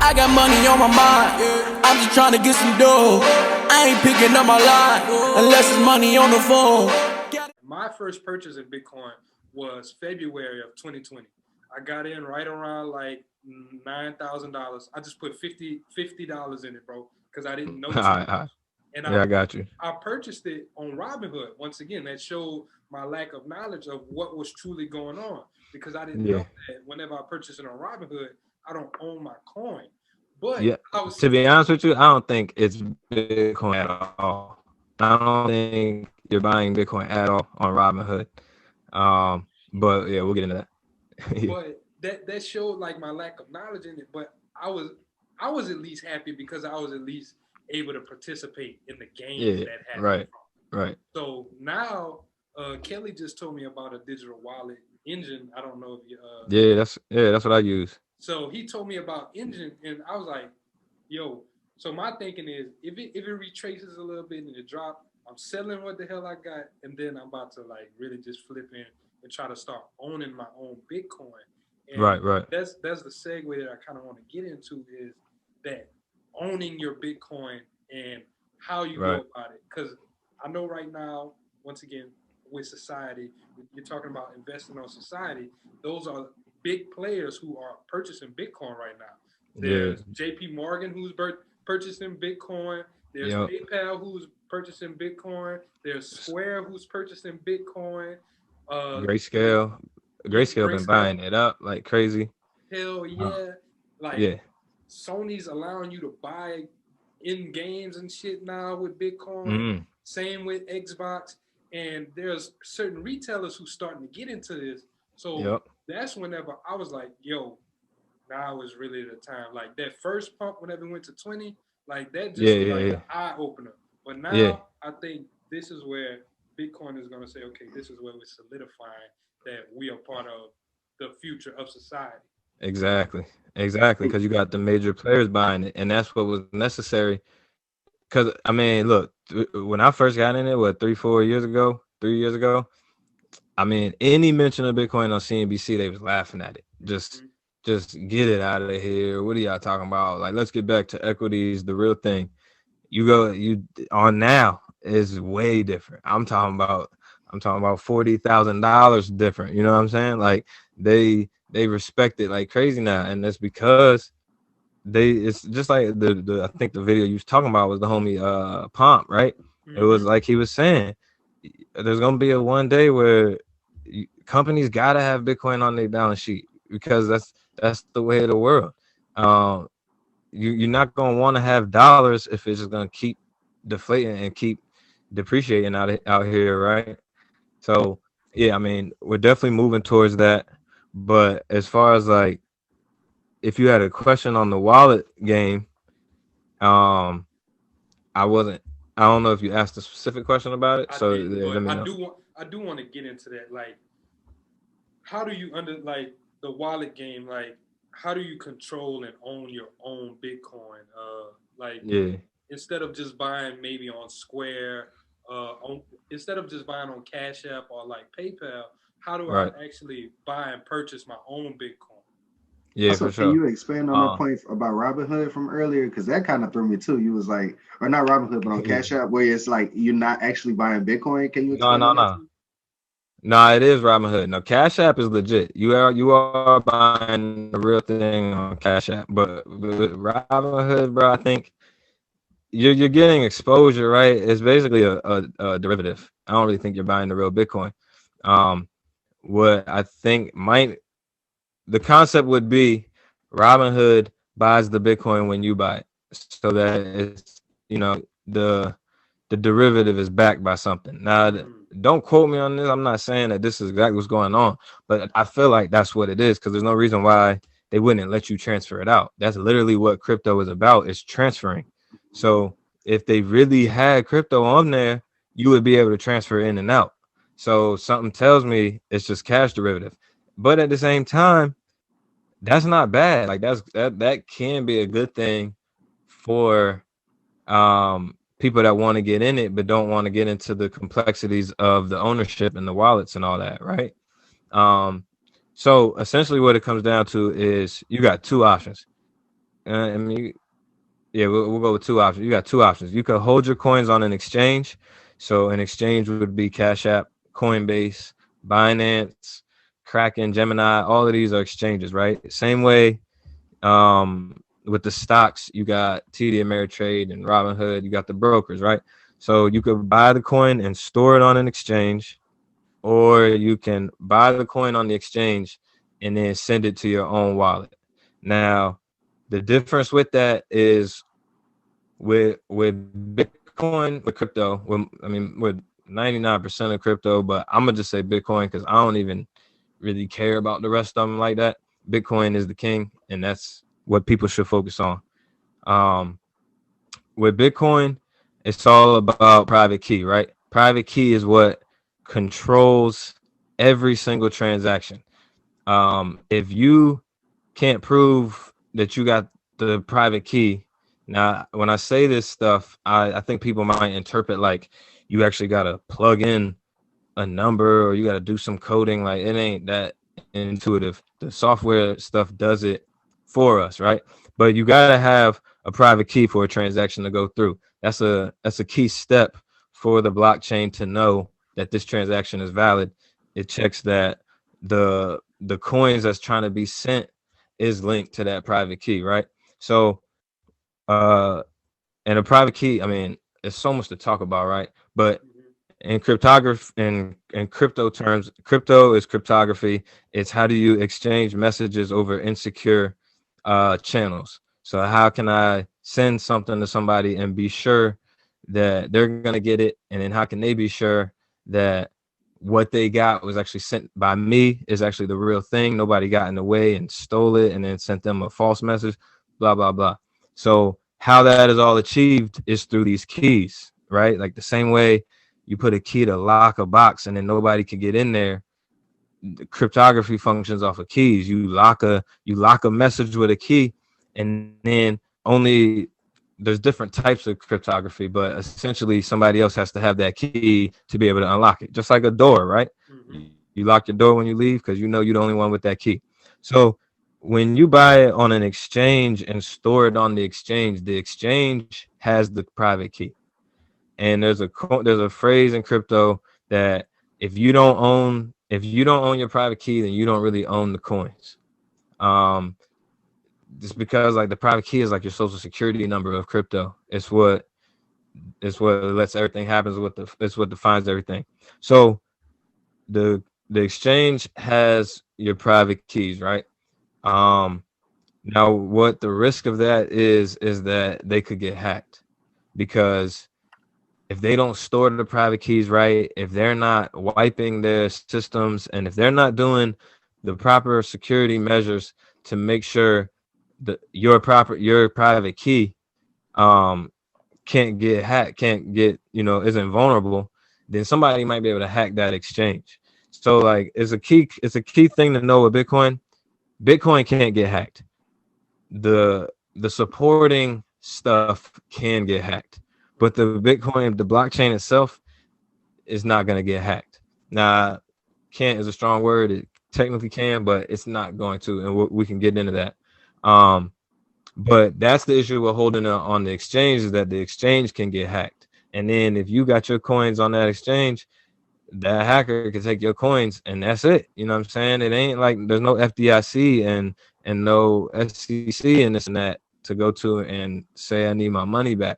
I got money on my mind. I'm just trying to get some dough. I ain't picking up my line unless it's money on the phone. My first purchase in Bitcoin was February of 2020. I got in right around like $9,000. I just put $50 in it, bro, because I didn't know. And I got you. I purchased it on Robinhood. Once again, that showed my lack of knowledge of what was truly going on, because I didn't know that whenever I purchase it on Robinhood, I don't own my coin. But to be honest with you, I don't think it's Bitcoin at all. I don't think you're buying Bitcoin at all on Robinhood. But yeah, we'll get into that. But that showed like my lack of knowledge in it. But I was at least happy because I was at least able to participate in the game that happened. Right. So now Kelly just told me about a digital wallet engine. I don't know if you that's what I use. So he told me about engine, and I was like, yo. So my thinking is, if it retraces a little bit and it drop, I'm selling what the hell I got, and then I'm about to like really just flip in and try to start owning my own Bitcoin. And right. That's the segue that I kind of want to get into, is that owning your Bitcoin and how you go about it. Because I know right now, once again, with society, you're talking about investing on society. Those are big players who are purchasing Bitcoin right now. There's JP Morgan who's purchasing Bitcoin. There's PayPal who's purchasing Bitcoin. There's Square who's purchasing Bitcoin. Grayscale been buying it up like crazy. Hell yeah. Sony's allowing you to buy in games and shit now with Bitcoin. Same with Xbox. And there's certain retailers who's starting to get into this. So that's whenever I was like, yo, now is really the time. Like that first pump whenever it went to 20, like that just was like an eye opener. But now I think this is where Bitcoin is going to say, okay, this is where we're solidifying that we are part of the future of society. Exactly. Because you got the major players buying it, and that's what was necessary. Because I mean, look, when I first got in it, 3 years ago, I mean, any mention of Bitcoin on CNBC, they was laughing at it. Just get it out of here. What are y'all talking about? Like, let's get back to equities, the real thing. You on now is way different. I'm talking about $40,000 different. You know what I'm saying? Like they respect it like crazy now, and that's because it's just like I think the video you was talking about was the homie Pomp, right? It was like he was saying, there's gonna be a one day where companies gotta have Bitcoin on their balance sheet, because that's the way of the world. You're not gonna want to have dollars if it's just gonna keep deflating and keep depreciating out here, right? So yeah, I mean, we're definitely moving towards that. But as far as like, if you had a question on the wallet game, I don't know if you asked a specific question about it. I do want to get into that. Like, how do you the wallet game? Like, how do you control and own your own Bitcoin? Instead of just buying maybe on Square, instead of just buying on Cash App or like PayPal, how do I actually buy and purchase my own Bitcoin? Yeah, also, for sure. Can you expand on the point about Robinhood from earlier? Because that kind of threw me too. You was like, or not Robinhood, but on Cash App, where it's like you're not actually buying Bitcoin. Can you explain that? No, it is Robinhood. No, Cash App is legit. You are buying the real thing on Cash App, but with Robinhood, bro, I think you're getting exposure, right? It's basically a derivative. I don't really think you're buying the real Bitcoin. What I think the concept would be, Robinhood buys the Bitcoin when you buy it, so that it's, the derivative is backed by something. Now, don't quote me on this. I'm not saying that this is exactly what's going on, but I feel like that's what it is, because there's no reason why they wouldn't let you transfer it out. That's literally what crypto is about, is transferring. So if they really had crypto on there, you would be able to transfer in and out. So something tells me it's just cash derivative. But at the same time, that's not bad. Like that can be a good thing for people that want to get in it but don't want to get into the complexities of the ownership and the wallets and all that, right? So essentially what it comes down to is you got two options. I mean, yeah, we'll go with two options. You got two options. You could hold your coins on an exchange. So an exchange would be Cash App, Coinbase, Binance, Kraken, Gemini. All of these are exchanges, right? Same way with the stocks, you got TD Ameritrade and Robinhood. You got the brokers, right? So you could buy the coin and store it on an exchange, or you can buy the coin on the exchange and then send it to your own wallet. Now, the difference with that is with Bitcoin, with crypto, with 99% of crypto, but I'm gonna just say Bitcoin because I don't even really care about the rest of them like that. Bitcoin is the king, and that's what people should focus on. With Bitcoin, it's all about private key, right? Private key is what controls every single transaction. If you can't prove that you got the private key, now when I say this stuff, I think people might interpret like you actually got to plug in a number or you got to do some coding. Like it ain't that intuitive. The software stuff does it for us, right? But you got to have a private key for a transaction to go through. That's a key step for the blockchain to know that this transaction is valid. It checks that the coins that's trying to be sent is linked to that private key, right? So and a private key, I mean, there's so much to talk about, right? But in cryptography, in crypto terms, crypto is cryptography. It's how do you exchange messages over insecure channels. So how can I send something to somebody and be sure that they're gonna get it, and then how can they be sure that what they got was actually sent by me is actually the real thing? Nobody got in the way and stole it and then sent them a false message, blah blah blah. So how that is all achieved is through these keys, right? Like the same way you put a key to lock a box and then nobody can get in there. The cryptography functions off of keys. You lock a message with a key, and then only there's different types of cryptography, but essentially somebody else has to have that key to be able to unlock it. Just like a door, right? Mm-hmm. You lock your door when you leave because you know you're the only one with that key. So when you buy it on an exchange and store it on the exchange has the private key. And there's a phrase in crypto that if you don't own your private key, then you don't really own the coins. Just because like the private key is like your social security number of crypto. It's what lets everything happen. It's what defines everything. So the exchange has your private keys, right? Now what the risk of that is that they could get hacked, because if they don't store the private keys right, if they're not wiping their systems, and if they're not doing the proper security measures to make sure that your private key can't get hacked, isn't vulnerable, then somebody might be able to hack that exchange. So like it's a key thing to know with Bitcoin. Bitcoin can't get hacked. The supporting stuff can get hacked, but the blockchain itself is not going to get hacked. Now, can't is a strong word. It technically can, but it's not going to, and we can get into that. But that's the issue with holding it on the exchange, is that the exchange can get hacked. And then if you got your coins on that exchange, that hacker can take your coins and that's it. You know what I'm saying? It ain't like there's no FDIC and no SEC and this and that to go to and say I need my money back.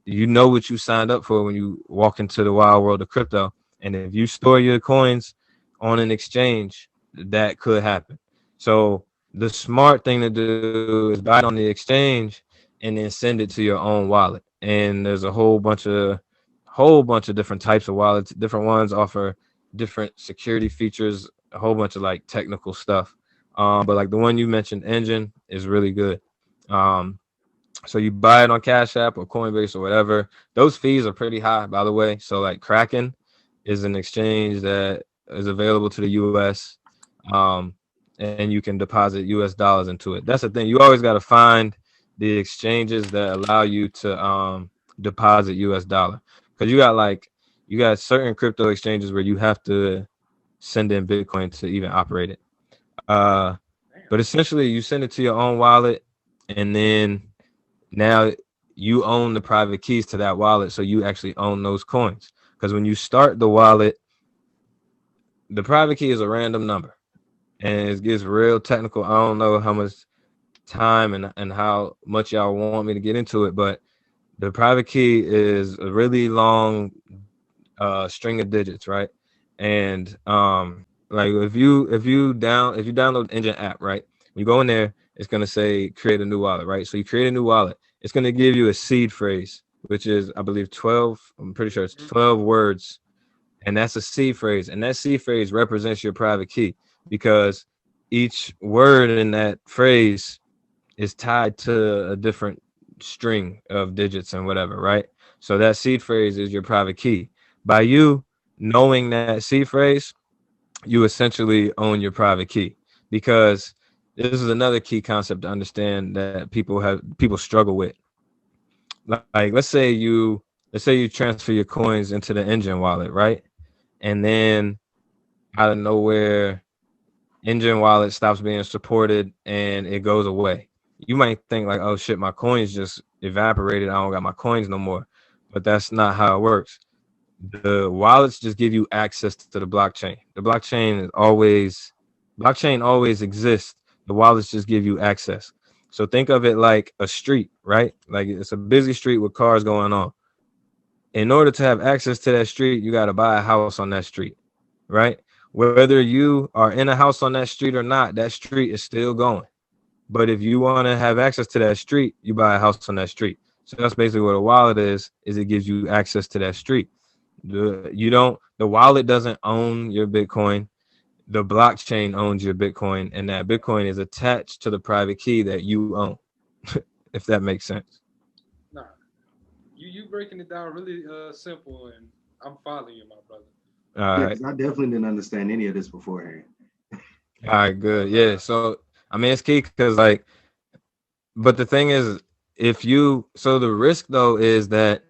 You know what you signed up for when you walk into the wild world of crypto. And if you store your coins on an exchange, that could happen. So the smart thing to do is buy it on the exchange and then send it to your own wallet. And there's a whole bunch of different types of wallets. Different ones offer different security features, a whole bunch of like technical stuff. But like the one you mentioned, Engine, is really good. So you buy it on Cash App or Coinbase or whatever. Those fees are pretty high, by the way. So like Kraken is an exchange that is available to the US. And you can deposit US dollars into it. That's the thing. You always got to find the exchanges that allow you to deposit US dollar. Because you got certain crypto exchanges where you have to send in Bitcoin to even operate it. But essentially, you send it to your own wallet, and then now you own the private keys to that wallet, so you actually own those coins. Because when you start the wallet, the private key is a random number, and it gets real technical. I don't know how much time and how much y'all want me to get into it, but the private key is a really long string of digits, right? And like if you download the Engine app, right, when you go in there, it's gonna say create a new wallet, right? So you create a new wallet, it's gonna give you a seed phrase, which is, I believe, 12. I'm pretty sure it's 12 words, and that's a seed phrase, and that seed phrase represents your private key, because each word in that phrase is tied to a different string of digits and whatever, right? So that seed phrase is your private key. By you knowing that seed phrase, you essentially own your private key, because this is another key concept to understand that people struggle with. Like let's say you transfer your coins into the Engine wallet, right? And then out of nowhere, Engine wallet stops being supported and it goes away. You might think like, oh shit, my coins just evaporated. I don't got my coins no more. But that's not how it works. The wallets just give you access to the blockchain. The blockchain always exists. The wallets just give you access. So think of it like a street, right? Like it's a busy street with cars going on. In order to have access to that street, you got to buy a house on that street, right? Whether you are in a house on that street or not, that street is still going. But if you want to have access to that street, you buy a house on that street. So that's basically what a wallet is it gives you access to that street. The wallet doesn't own your Bitcoin. The blockchain owns your Bitcoin, and that Bitcoin is attached to the private key that you own. If that makes sense. Nah, you breaking it down really simple, and I'm following you, my brother. All right. I definitely didn't understand any of this beforehand. All right, good. Yeah. So I mean, it's key because but the thing is, the risk though is that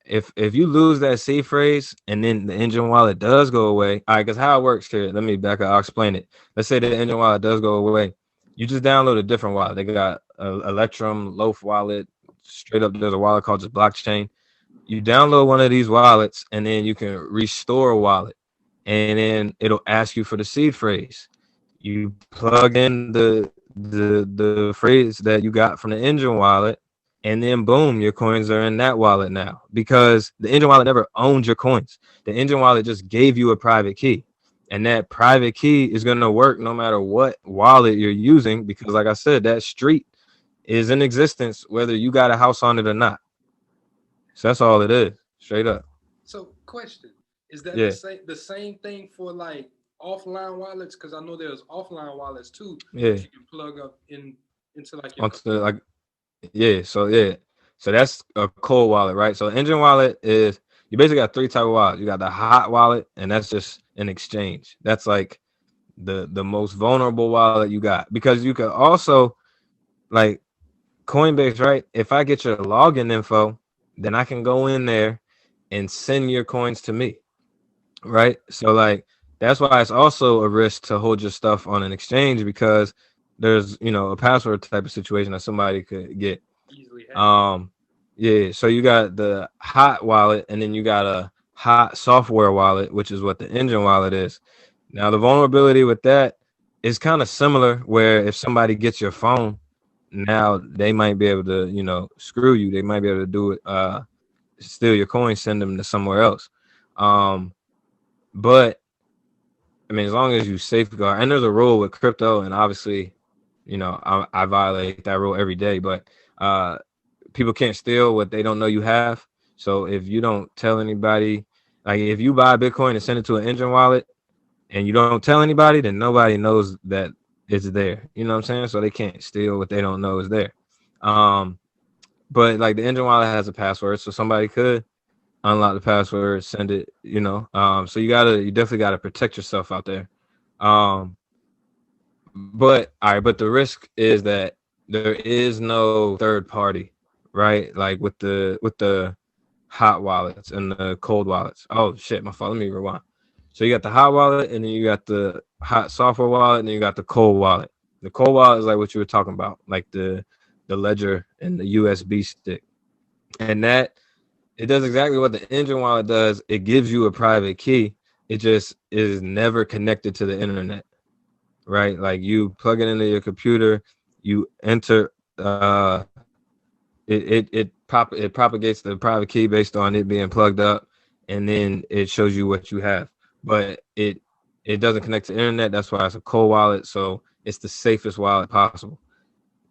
if you lose that C phrase and then the Engine wallet does go away, all right, because how it works here, let me back up, I'll explain it. Let's say the Engine wallet does go away. You just download a different wallet. They got Electrum, Loaf wallet, straight up there's a wallet called just Blockchain. You download one of these wallets and then you can restore a wallet, and then it'll ask you for the seed phrase. You plug in the phrase that you got from the Engine wallet, and then boom, your coins are in that wallet now, because the Engine wallet never owned your coins. The Engine wallet just gave you a private key, and that private key is going to work no matter what wallet you're using, because like I said, that street is in existence whether you got a house on it or not. So that's all it is, straight up. So question, is that the same thing for like offline wallets? Because I know there's offline wallets too. Yeah. That you can plug up into like your So that's a cold wallet, right? So Engine wallet is, you basically got three type of wallets. You got the hot wallet, and that's just an exchange. That's like the most vulnerable wallet you got, because you could also like Coinbase, right? If I get your login info, then I can go in there and send your coins to me, right? So like that's why it's also a risk to hold your stuff on an exchange, because there's a password type of situation that somebody could get easily. So you got the hot wallet, and then you got a hot software wallet, which is what the Engine wallet is. Now the vulnerability with that is kind of similar, where if somebody gets your phone, now they might be able to screw you. They might be able to do it, steal your coins, send them to somewhere else. But I mean, as long as you safeguard, and there's a rule with crypto, and obviously I violate that rule every day, but people can't steal what they don't know you have. So if you don't tell anybody, like if you buy Bitcoin and send it to an Engine wallet and you don't tell anybody, then nobody knows that it's there. You know what I'm saying? So they can't steal what they don't know is there. But like the Engine wallet has a password, so somebody could unlock the password, send it, so you definitely gotta protect yourself out there. But the risk is that there is no third party, right? Like with the hot wallets and the cold wallets. Oh shit, my fault. Let me rewind. So you got the hot wallet, and then you got the hot software wallet, and then you got the cold wallet. The cold wallet is like what you were talking about, like the ledger and the USB stick, and that it does exactly what the engine wallet does. It gives you a private key. It just is never connected to the internet, right? Like you plug it into your computer, you enter. It propagates the private key based on it being plugged up, and then it shows you what you have. But it doesn't connect to the internet. That's why it's a cold wallet. So it's the safest wallet possible.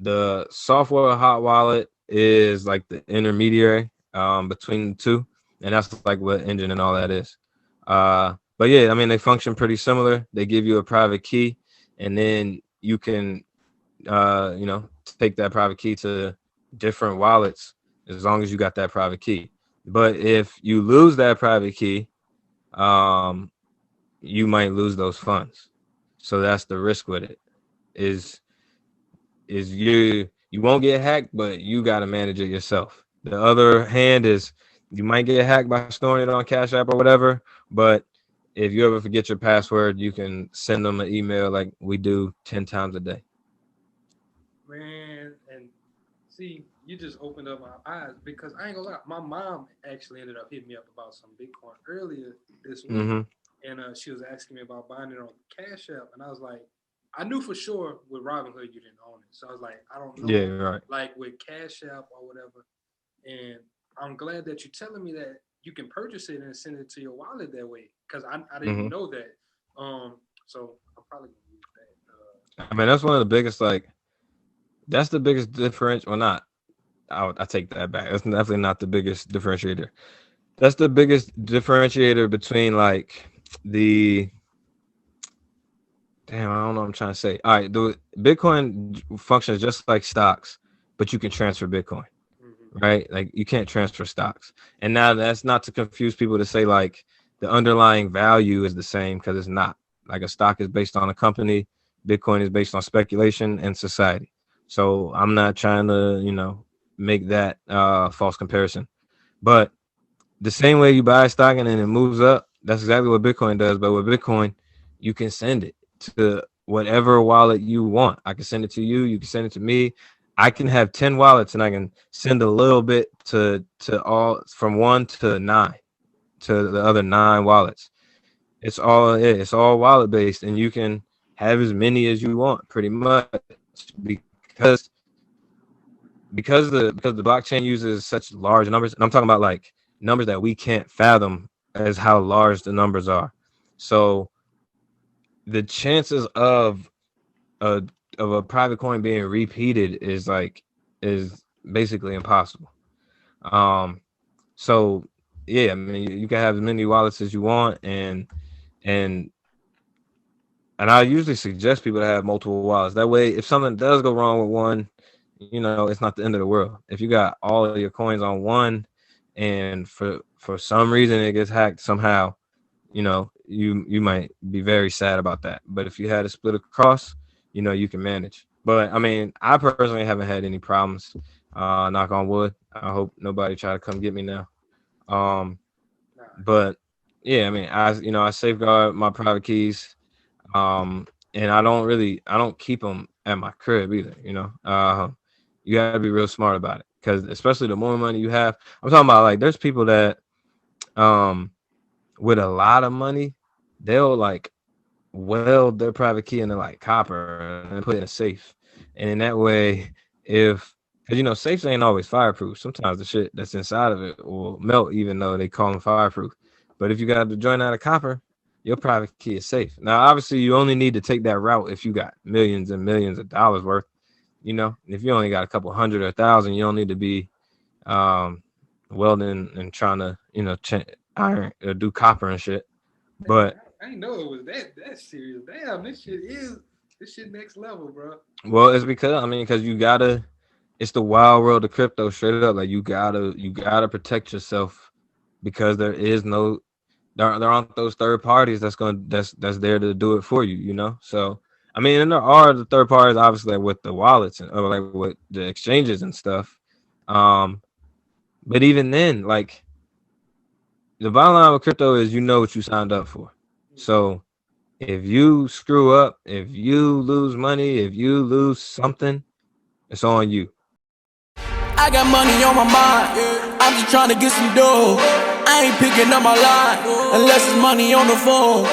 The software hot wallet is like the intermediary between the two, and that's like what engine and all that is. But yeah, I mean they function pretty similar. They give you a private key, and then you can take that private key to different wallets as long as you got that private key. But if you lose that private key, you might lose those funds. So that's the risk with it. Is you won't get hacked, but you got to manage it yourself. The other hand is you might get hacked by storing it on Cash App or whatever, but if you ever forget your password, you can send them an email like we do 10 times a day. Man, and see, you just opened up my eyes because I ain't gonna lie, my mom actually ended up hitting me up about some Bitcoin earlier this week, and she was asking me about buying it on Cash App, and I was like, I knew for sure with Robinhood you didn't own it, so I was like, I don't know, yeah, right, like with Cash App or whatever, and I'm glad that you're telling me that you can purchase it and send it to your wallet that way because I didn't know that, so I'm probably gonna use that. I mean, that's one of the biggest that's the biggest differential. Well, not. I take that back. That's definitely not the biggest differentiator. That's the biggest differentiator between like the. Damn, I don't know what I'm trying to say. All right, the Bitcoin functions just like stocks, but you can transfer Bitcoin, right? Like you can't transfer stocks. And now that's not to confuse people to say like the underlying value is the same because it's not. Like a stock is based on a company, Bitcoin is based on speculation and society. So I'm not trying to, make that false comparison. But the same way you buy a stock and then it moves up, that's exactly what Bitcoin does. But with Bitcoin, you can send it to whatever wallet you want. I can send it to you. You can send it to me. I can have 10 wallets and I can send a little bit to all from 1 to 9 to the other 9 wallets. It's all wallet based, and you can have as many as you want pretty much because the blockchain uses such large numbers, and I'm talking about like numbers that we can't fathom as how large the numbers are. So the chances of a private coin being repeated is basically impossible. So yeah, I mean you can have as many wallets as you want, and I usually suggest people to have multiple wallets. That way, if something does go wrong with one, it's not the end of the world. If you got all of your coins on one, and for some reason it gets hacked somehow, you might be very sad about that. But if you had a split across, you can manage. But I mean, I personally haven't had any problems. Knock on wood. I hope nobody try to come get me now. But yeah, I mean, I safeguard my private keys. And I don't keep them at my crib either. You gotta be real smart about it, because especially the more money you have, I'm talking about like there's people that with a lot of money, they'll like weld their private key into like copper and put it in a safe, and in that way, because safes ain't always fireproof. Sometimes the shit that's inside of it will melt, even though they call them fireproof. But if you got the joint out of copper, your private key is safe. Now, obviously, you only need to take that route if you got millions and millions of dollars worth. If you only got a couple hundred or 1,000, you don't need to be welding and trying to, iron or do copper and shit. But I didn't know it was that serious. Damn, this shit next level, bro. Well, it's because you gotta. It's the wild world of crypto, straight up. Like you gotta protect yourself, because there aren't those third parties that's there to do it for you, So I mean, and there are the third parties, obviously, like with the wallets or like with the exchanges and stuff. But even then, like the bottom line with crypto is what you signed up for. So If you screw up, if you lose money, if you lose something, it's on you. I got money on my mind. I'm just trying to get some dough. I ain't picking up my line unless it's money on the phone.